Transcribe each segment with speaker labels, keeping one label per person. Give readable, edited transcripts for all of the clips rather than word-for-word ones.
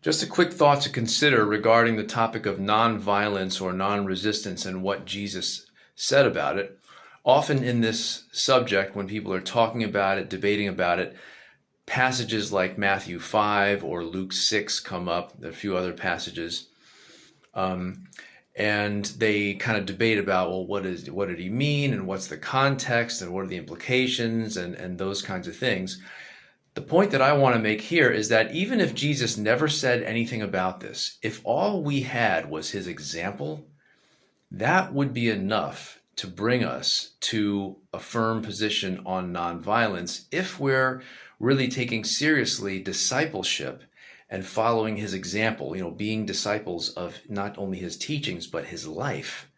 Speaker 1: Just a quick thought to consider regarding the topic of nonviolence or non-resistance and what Jesus said about it. Often in this subject, when people are talking about it, debating about it, passages like Matthew 5 or Luke 6 come up. There are a few other passages. And they kind of debate about, well, what did he mean, and what's the context, and what are the implications, and those kinds of things. The point that I want to make here is that even if Jesus never said anything about this, if all we had was his example, that would be enough to bring us to a firm position on nonviolence if we're really taking seriously discipleship and following his example, being disciples of not only his teachings, but his life.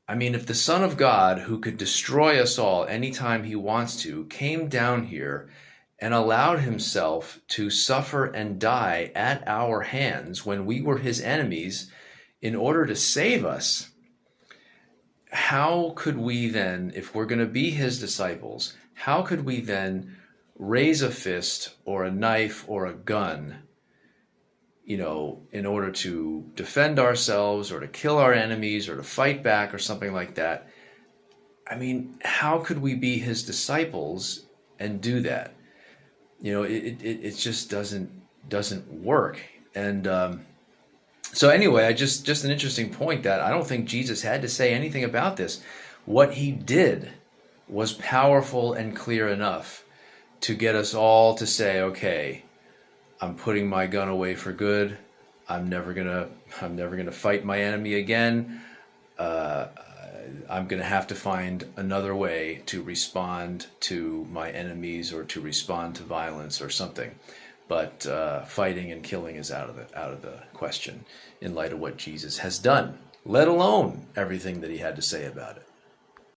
Speaker 1: I mean, if the Son of God, who could destroy us all anytime he wants to, came down here and allowed himself to suffer and die at our hands when we were his enemies in order to save us, how could we then, if we're going to be his disciples, how could we then raise a fist or a knife or a gun, in order to defend ourselves or to kill our enemies or to fight back or something like that? I mean, how could we be his disciples and do that? It just doesn't work. And so anyway, just an interesting point that I don't think Jesus had to say anything about this. What he did was powerful and clear enough to get us all to say, okay, I'm putting my gun away for good. I'm never gonna fight my enemy again. I'm gonna have to find another way to respond to my enemies or to respond to violence or something. But fighting and killing is out of the question in light of what Jesus has done, let alone everything that he had to say about it.